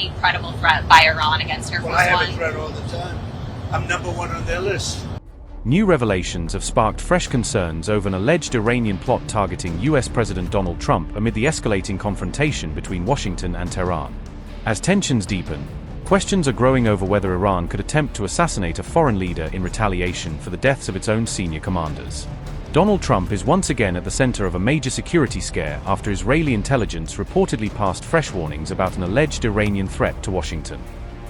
any credible threat by Iran against Air Force One? I have a threat all the time. I'm number one on their list. New revelations have sparked fresh concerns over an alleged Iranian plot targeting U.S. President Donald Trump amid the escalating confrontation between Washington and Tehran. As tensions deepen, questions are growing over whether Iran could attempt to assassinate a foreign leader in retaliation for the deaths of its own senior commanders. Donald Trump is once again at the center of a major security scare after Israeli intelligence reportedly passed fresh warnings about an alleged Iranian threat to Washington.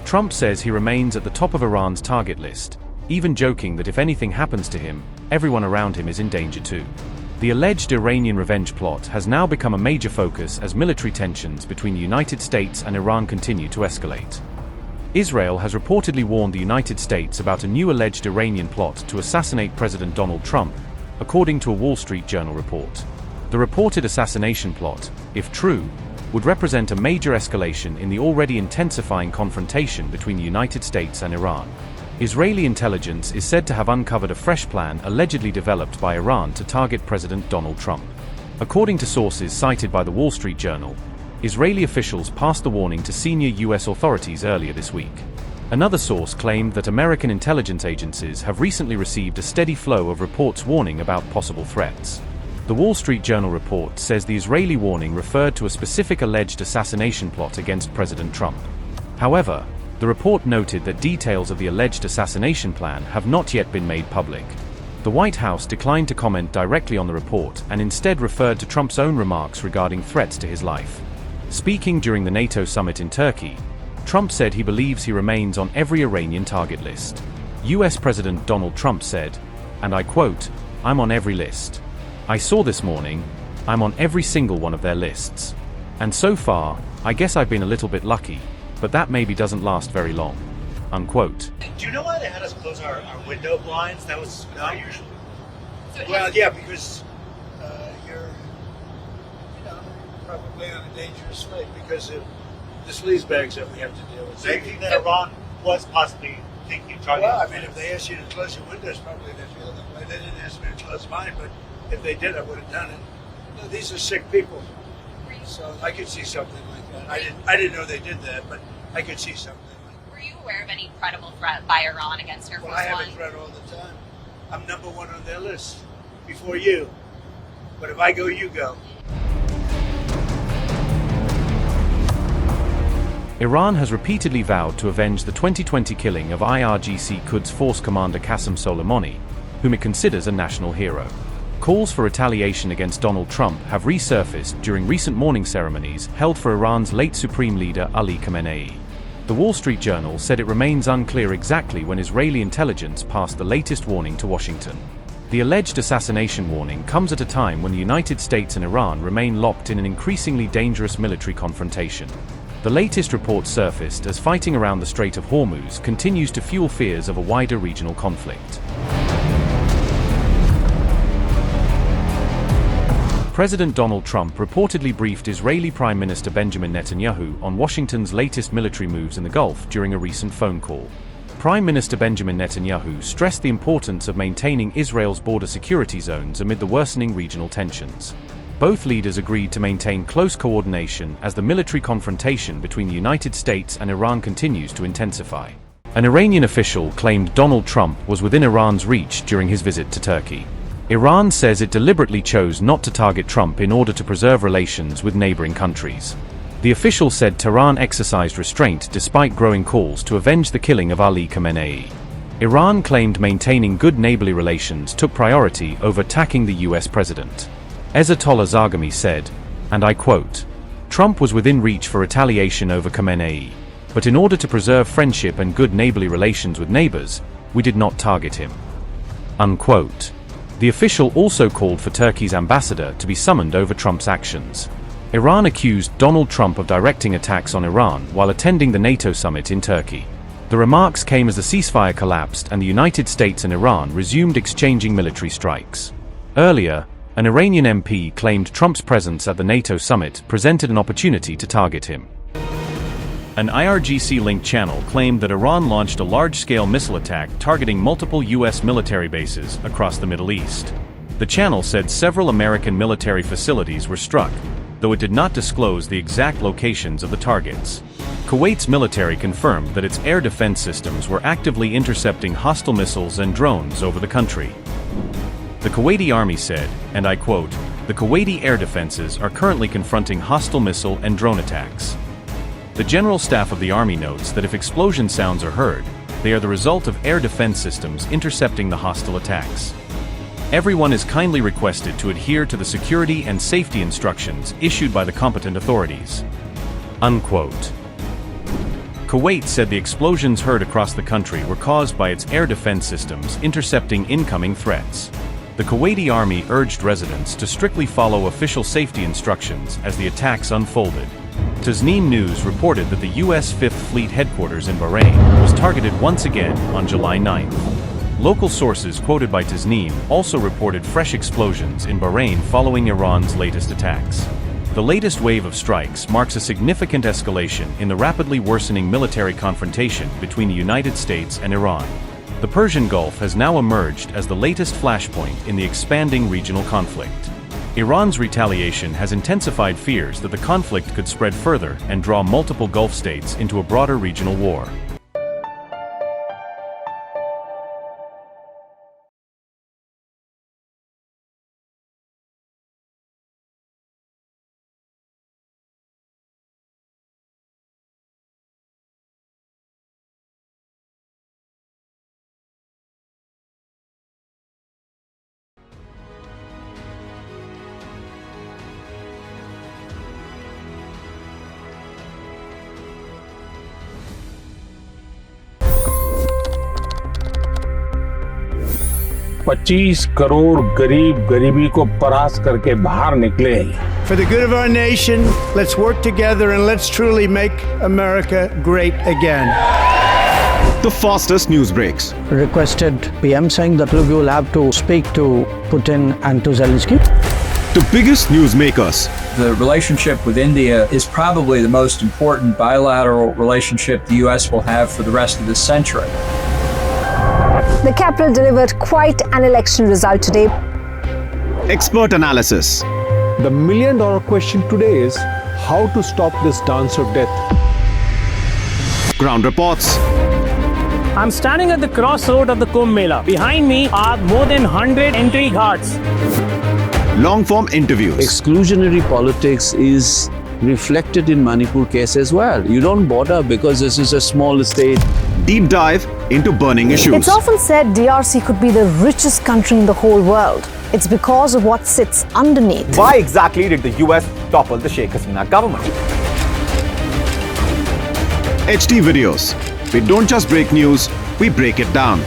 Trump says he remains at the top of Iran's target list, even joking that if anything happens to him, everyone around him is in danger too. The alleged Iranian revenge plot has now become a major focus as military tensions between the United States and Iran continue to escalate. Israel has reportedly warned the United States about a new alleged Iranian plot to assassinate President Donald Trump, according to a Wall Street Journal report. The reported assassination plot, if true, would represent a major escalation in the already intensifying confrontation between the United States and Iran. Israeli intelligence is said to have uncovered a fresh plan allegedly developed by Iran to target President Donald Trump. According to sources cited by the Wall Street Journal, Israeli officials passed the warning to senior U.S. authorities earlier this week. Another source claimed that American intelligence agencies have recently received a steady flow of reports warning about possible threats. The Wall Street Journal report says the Israeli warning referred to a specific alleged assassination plot against President Trump. However, the report noted that details of the alleged assassination plan have not yet been made public. The White House declined to comment directly on the report and instead referred to Trump's own remarks regarding threats to his life. Speaking during the NATO summit in Turkey, Trump said he believes he remains on every Iranian target list. U.S. President Donald Trump said, and I quote, "I'm on every list. I saw this morning, I'm on every single one of their lists. And so far, I guess I've been a little bit lucky, but that maybe doesn't last very long." Unquote. Do you know why they had us close our window blinds? That was not usual. Well, yeah, because you're, probably on a dangerous way because of the sleaze bags that we have to deal with. So you think that Iran was possibly thinking targeting? Well, I mean, if they asked you to close your windows, probably they feel that way. They didn't ask me to close mine, but if they did, I would have done it. No, these are sick people, so I could see something like that. I didn't know they did that, but I could see something like that. Were you aware of any credible threat by Iran against Air Force Well, I have One? a threat all the time. I'm number one on their list before you. But if I go, you go. Iran has repeatedly vowed to avenge the 2020 killing of IRGC Quds Force Commander Qasem Soleimani, whom it considers a national hero. Calls for retaliation against Donald Trump have resurfaced during recent mourning ceremonies held for Iran's late Supreme Leader Ali Khamenei. The Wall Street Journal said it remains unclear exactly when Israeli intelligence passed the latest warning to Washington. The alleged assassination warning comes at a time when the United States and Iran remain locked in an increasingly dangerous military confrontation. The latest report surfaced as fighting around the Strait of Hormuz continues to fuel fears of a wider regional conflict. President Donald Trump reportedly briefed Israeli Prime Minister Benjamin Netanyahu on Washington's latest military moves in the Gulf during a recent phone call. Prime Minister Benjamin Netanyahu stressed the importance of maintaining Israel's border security zones amid the worsening regional tensions. Both leaders agreed to maintain close coordination as the military confrontation between the United States and Iran continues to intensify. An Iranian official claimed Donald Trump was within Iran's reach during his visit to Turkey. Iran says it deliberately chose not to target Trump in order to preserve relations with neighboring countries. The official said Tehran exercised restraint despite growing calls to avenge the killing of Ali Khamenei. Iran claimed maintaining good neighborly relations took priority over attacking the U.S. president. Ayatollah Zaghami said, and I quote, "Trump was within reach for retaliation over Khamenei, but in order to preserve friendship and good neighborly relations with neighbors, we did not target him." Unquote. The official also called for Turkey's ambassador to be summoned over Trump's actions. Iran accused Donald Trump of directing attacks on Iran while attending the NATO summit in Turkey. The remarks came as the ceasefire collapsed and the United States and Iran resumed exchanging military strikes. Earlier, an Iranian MP claimed Trump's presence at the NATO summit presented an opportunity to target him. An IRGC-linked channel claimed that Iran launched a large-scale missile attack targeting multiple U.S. military bases across the Middle East. The channel said several American military facilities were struck, though it did not disclose the exact locations of the targets. Kuwait's military confirmed that its air defense systems were actively intercepting hostile missiles and drones over the country. The Kuwaiti army said, and I quote, "The Kuwaiti air defenses are currently confronting hostile missile and drone attacks." The General Staff of the Army notes that if explosion sounds are heard, they are the result of air defense systems intercepting the hostile attacks. Everyone is kindly requested to adhere to the security and safety instructions issued by the competent authorities. Unquote. Kuwait said the explosions heard across the country were caused by its air defense systems intercepting incoming threats. The Kuwaiti army urged residents to strictly follow official safety instructions as the attacks unfolded. Tasneem News reported that the U.S. Fifth Fleet headquarters in Bahrain was targeted once again on July 9th. Local sources quoted by Tasneem also reported fresh explosions in Bahrain following Iran's latest attacks. The latest wave of strikes marks a significant escalation in the rapidly worsening military confrontation between the United States and Iran. The Persian Gulf has now emerged as the latest flashpoint in the expanding regional conflict. Iran's retaliation has intensified fears that the conflict could spread further and draw multiple Gulf states into a broader regional war. $25 crore गरीब गरीबी को परास्त करके बाहर निकले। For the good of our nation, let's work together and let's truly make America great again. The fastest news breaks. Requested PM saying that look, you will have to speak to Putin and to Zelensky. The biggest news makers. The relationship with India is probably the most important bilateral relationship the U.S. will have for the rest of this century. The capital delivered quite an election result today. Expert analysis. The million-dollar question today is how to stop this dance of death. Ground reports. I'm standing at the crossroad of the Kumbh Mela. Behind me are more than 100 entry ghats. Long-form interviews. Exclusionary politics is reflected in Manipur case as well. You don't bother because this is a small state. Deep dive into burning issues. It's often said DRC could be the richest country in the whole world. It's because of what sits underneath. Why exactly did the US topple the Sheikh Hasina government? HT videos. We don't just break news, we break it down.